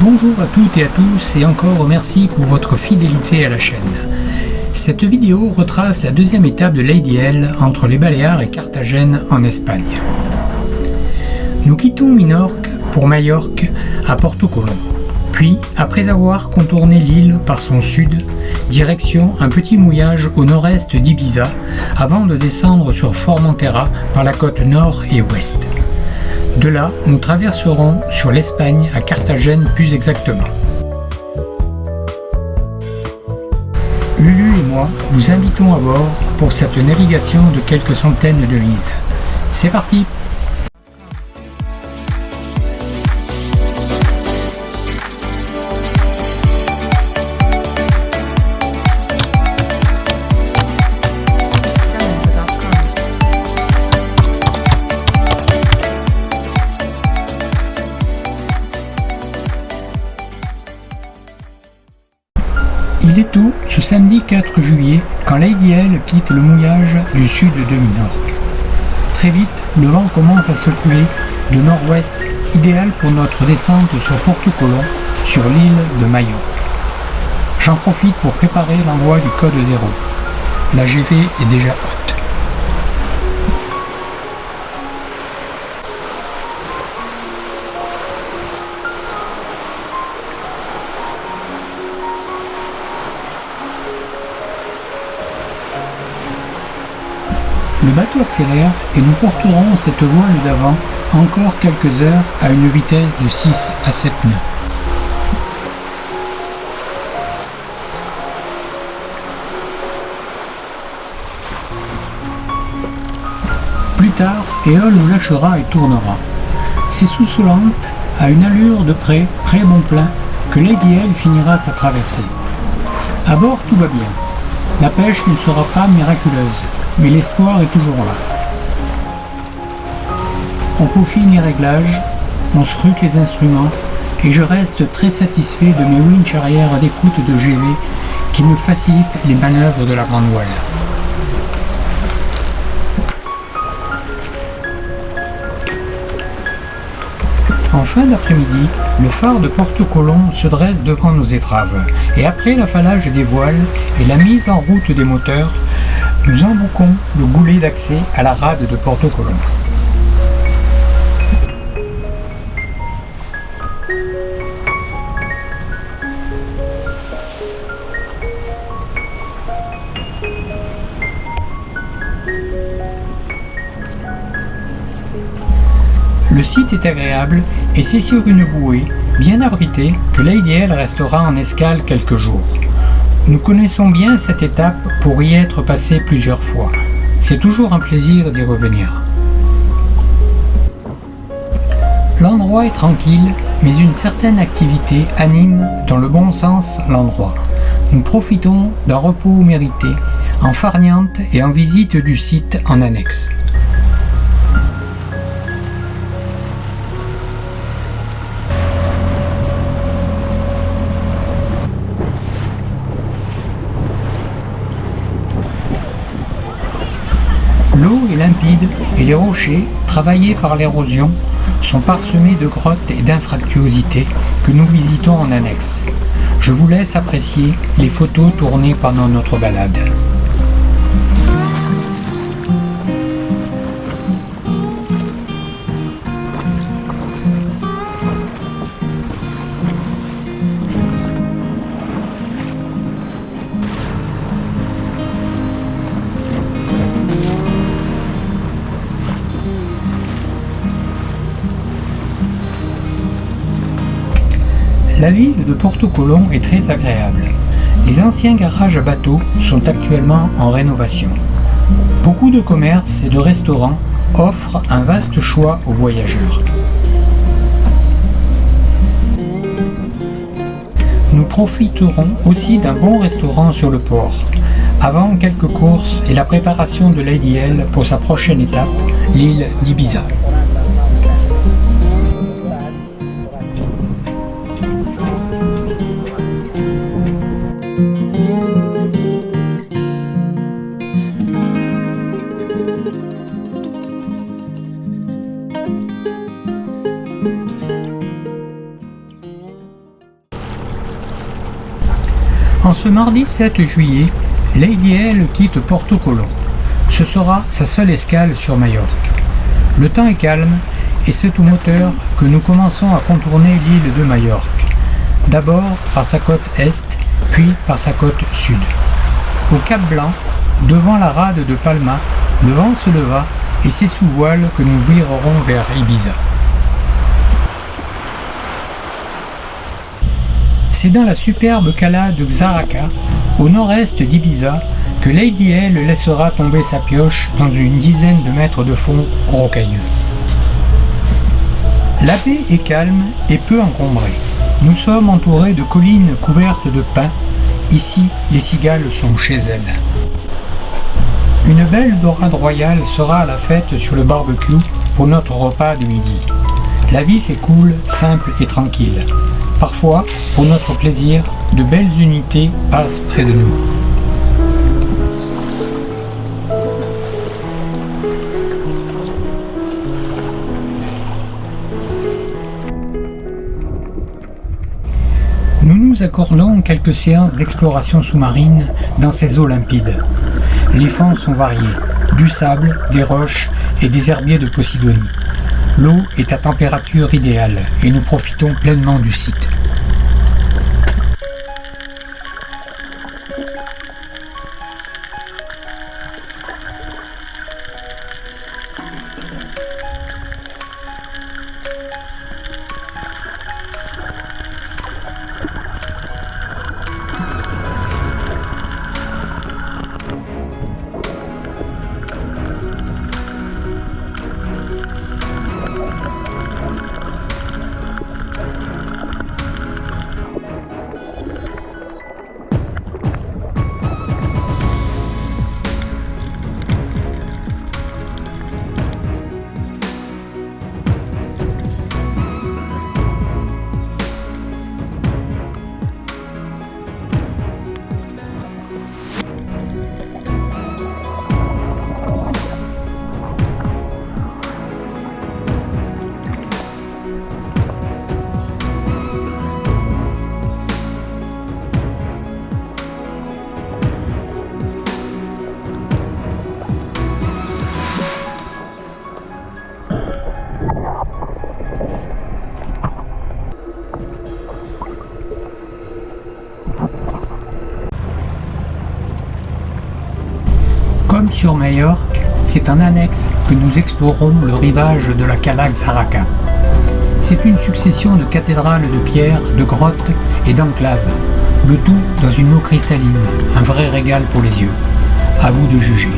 Bonjour à toutes et à tous et encore merci pour votre fidélité à la chaîne. Cette vidéo retrace la deuxième étape de Lady L entre les Baléares et Carthagène en Espagne. Nous quittons Minorque pour Majorque à Porto Colom. Puis, après avoir contourné l'île par son sud, direction un petit mouillage au nord-est d'Ibiza avant de descendre sur Formentera par la côte nord et ouest. De là, nous traverserons sur l'Espagne à Carthagène plus exactement. Lulu et moi vous invitons à bord pour cette navigation de quelques centaines de milles. C'est parti! Il est tôt ce samedi 4 juillet quand Lady L quitte le mouillage du sud de Minorque. Très vite, le vent commence à secouer de nord-ouest, idéal pour notre descente sur Porto Colom, sur l'île de Majorque. J'en profite pour préparer l'envoi du code 0. La GV est déjà haute. Le bateau accélère et nous porterons cette voile d'avant encore quelques heures à une vitesse de 6 à 7 nœuds. Plus tard, Éole nous lâchera et tournera. C'est sous Solente, à une allure de près, très bon plein, que Lady L finira sa traversée. À bord, tout va bien. La pêche ne sera pas miraculeuse, mais l'espoir est toujours là. On peaufine les réglages, on scrute les instruments, et je reste très satisfait de mes winches arrière d'écoute de GV qui me facilitent les manœuvres de la grande voile. En fin d'après-midi, le phare de Porto Colom se dresse devant nos étraves, et après l'affalage des voiles et la mise en route des moteurs, nous embouquons le goulet d'accès à la rade de Porto Colom. Le site est agréable et c'est sur une bouée, bien abritée, que Lady L restera en escale quelques jours. Nous connaissons bien cette étape pour y être passé plusieurs fois. C'est toujours un plaisir d'y revenir. L'endroit est tranquille, mais une certaine activité anime dans le bon sens l'endroit. Nous profitons d'un repos mérité, en farniente et en visite du site en annexe. L'eau est limpide et les rochers, travaillés par l'érosion, sont parsemés de grottes et d'infractuosités que nous visitons en annexe. Je vous laisse apprécier les photos tournées pendant notre balade. La ville de Porto Colom est très agréable. Les anciens garages à bateaux sont actuellement en rénovation. Beaucoup de commerces et de restaurants offrent un vaste choix aux voyageurs. Nous profiterons aussi d'un bon restaurant sur le port, avant quelques courses et la préparation de Lady L pour sa prochaine étape, l'île d'Ibiza. En ce mardi 7 juillet, Lady L quitte Porto Colom. Ce sera sa seule escale sur Majorque. Le temps est calme et c'est au moteur que nous commençons à contourner l'île de Majorque. D'abord par sa côte est, puis par sa côte sud. Au Cap Blanc, devant la rade de Palma, le vent se leva et c'est sous voile que nous virerons vers Ibiza. C'est dans la superbe cala de Xaraca, au nord-est d'Ibiza, que Lady L laissera tomber sa pioche dans une dizaine de mètres de fond rocailleux. La baie est calme et peu encombrée. Nous sommes entourés de collines couvertes de pins. Ici, les cigales sont chez elles. Une belle dorade royale sera à la fête sur le barbecue pour notre repas de midi. La vie s'écoule simple et tranquille. Parfois, pour notre plaisir, de belles unités passent près de nous. Nous nous accordons quelques séances d'exploration sous-marine dans ces eaux limpides. Les fonds sont variés, du sable, des roches et des herbiers de Posidonie. L'eau est à température idéale et nous profitons pleinement du site. Comme sur Majorque, c'est en annexe que nous explorons le rivage de la cala Xaraca. C'est une succession de cathédrales de pierre, de grottes et d'enclaves, le tout dans une eau cristalline, un vrai régal pour les yeux. À vous de juger.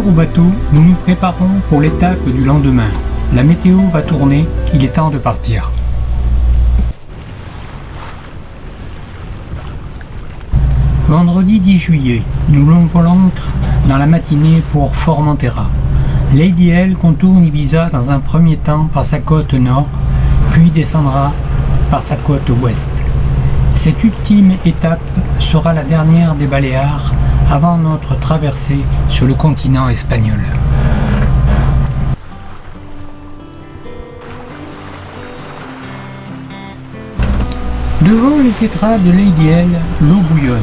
retour au bateau, nous nous préparons pour l'étape du lendemain. La météo va tourner, il est temps de partir. Vendredi 10 juillet, nous levons l'ancre dans la matinée pour Formentera. Lady L contourne Ibiza dans un premier temps par sa côte nord, puis descendra par sa côte ouest. Cette ultime étape sera la dernière des Baléares avant notre traversée sur le continent espagnol. Devant les étraves de Lady L, l'eau bouillonne.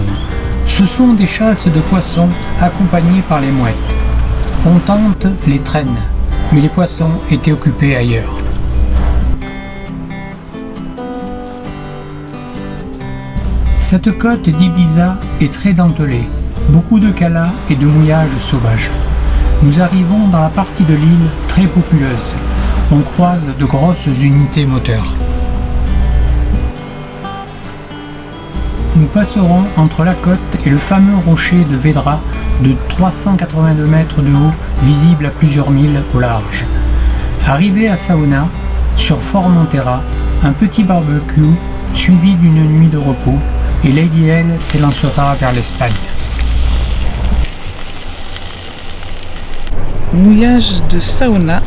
Ce sont des chasses de poissons accompagnées par les mouettes. On tente les traînes, mais les poissons étaient occupés ailleurs. Cette côte d'Ibiza est très dentelée, beaucoup de calas et de mouillages sauvages. Nous arrivons dans la partie de l'île très populeuse. On croise de grosses unités moteurs. Nous passerons entre la côte et le fameux rocher de Vedra de 382 mètres de haut, visible à plusieurs milles au large. Arrivé à Saona, sur Formentera, un petit barbecue suivi d'une nuit de repos, et Lady L s'élancera vers l'Espagne. Mouillage de Saona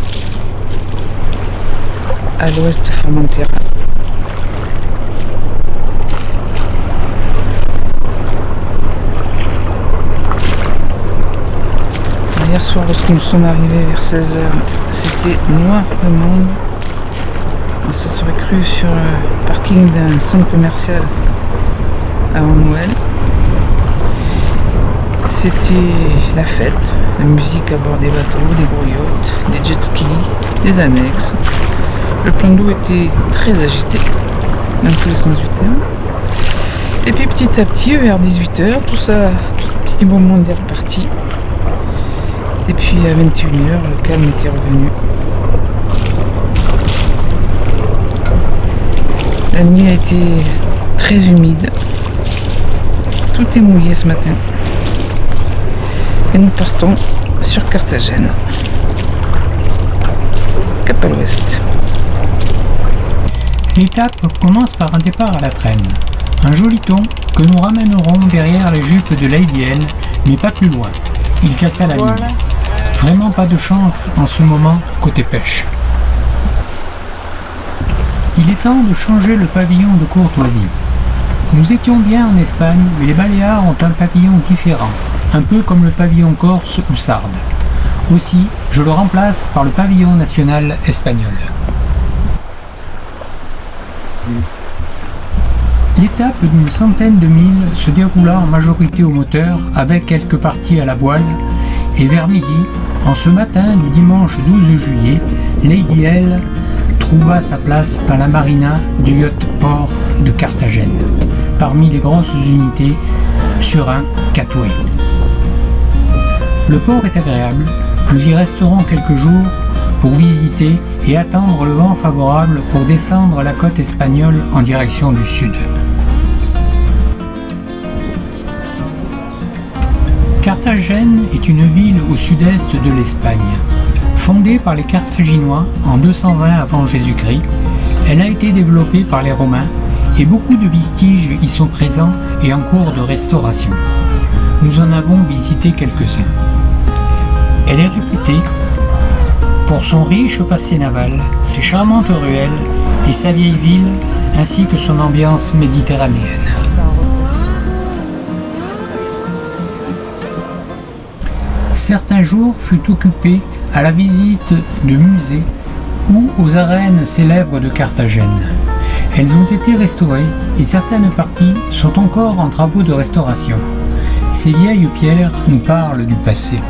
à l'ouest de Formentera. Hier soir, lorsque nous sommes arrivés vers 16h, c'était noir de monde. On se serait cru sur le parking d'un centre commercial avant Noël. C'était la fête, la musique à bord des bateaux, des gros yachts, des jet skis, des annexes. Le plan d'eau était très agité, dans tous les sens du terme. Et puis petit à petit, vers 18h, tout ça, tout petit moment est reparti. Et puis à 21h, le calme était revenu. La nuit a été très humide. Tout est mouillé ce matin. Et nous partons sur Carthagène. Cap à l'ouest. L'étape commence par un départ à la traîne. Un joli ton que nous ramènerons derrière les jupes de Lady L, mais pas plus loin. Il cassa la ligne. Vraiment pas de chance en ce moment côté pêche. Il est temps de changer le pavillon de courtoisie. Nous étions bien en Espagne, mais les Baléares ont un pavillon différent, un peu comme le pavillon corse ou sarde. Aussi, je le remplace par le pavillon national espagnol. L'étape d'une centaine de milles se déroula en majorité au moteur, avec quelques parties à la voile, et vers midi, en ce matin du dimanche 12 juillet, Lady L trouva sa place dans la marina du yacht port de Carthagène, parmi les grosses unités sur un catway. Le port est agréable, nous y resterons quelques jours pour visiter et attendre le vent favorable pour descendre la côte espagnole en direction du sud. Carthagène est une ville au sud-est de l'Espagne. Fondée par les Carthaginois en 220 avant Jésus-Christ, elle a été développée par les Romains et beaucoup de vestiges y sont présents et en cours de restauration. Nous en avons visité quelques-uns. Elle est réputée pour son riche passé naval, ses charmantes ruelles et sa vieille ville, ainsi que son ambiance méditerranéenne. Certains jours furent occupés à la visite de musées ou aux arènes célèbres de Carthagène. Elles ont été restaurées et certaines parties sont encore en travaux de restauration. Ces vieilles pierres nous parlent du passé.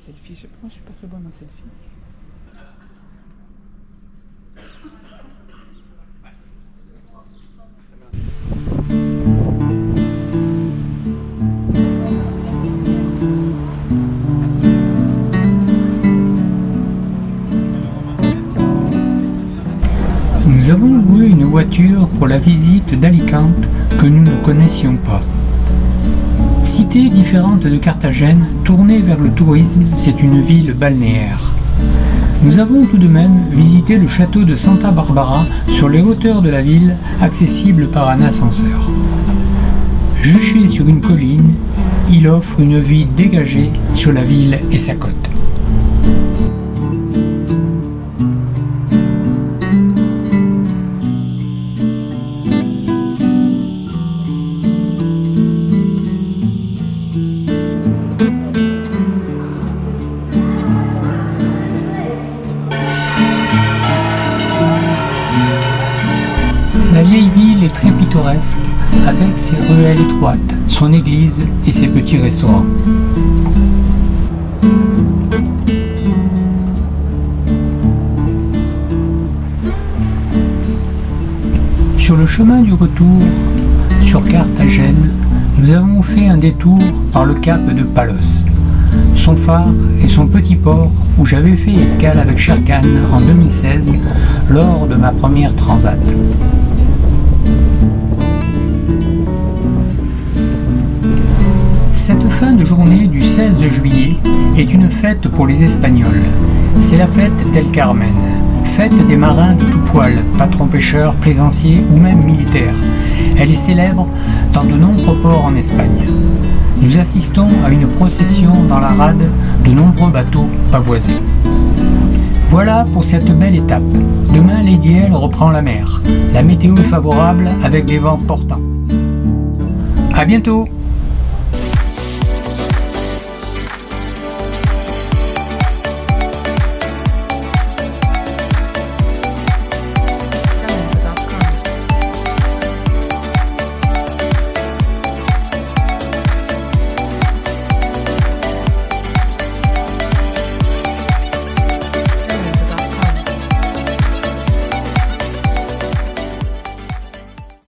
selfie, je sais pas, moi je suis pas très bonne en selfie. Nous avons loué une voiture pour la visite d'Alicante que nous ne connaissions pas. Cité différente de Carthagène, tournée vers le tourisme, c'est une ville balnéaire. Nous avons tout de même visité le château de Santa Barbara sur les hauteurs de la ville, accessible par un ascenseur. Juché sur une colline, il offre une vue dégagée sur la ville et sa côte. La vieille ville est très pittoresque, avec ses ruelles étroites, son église et ses petits restaurants. Sur le chemin du retour sur Carthagène, nous avons fait un détour par le cap de Palos, son phare et son petit port où j'avais fait escale avec Sherkan en 2016 lors de ma première transat. Cette fin de journée du 16 juillet est une fête pour les Espagnols. C'est la fête d'El Carmen, fête des marins de tout poil, patrons pêcheurs, plaisanciers ou même militaires. Elle est célèbre dans de nombreux ports en Espagne. Nous assistons à une procession dans la rade de nombreux bateaux pavoisés. Voilà pour cette belle étape. Demain, Lady L reprend la mer. La météo est favorable avec des vents portants. À bientôt!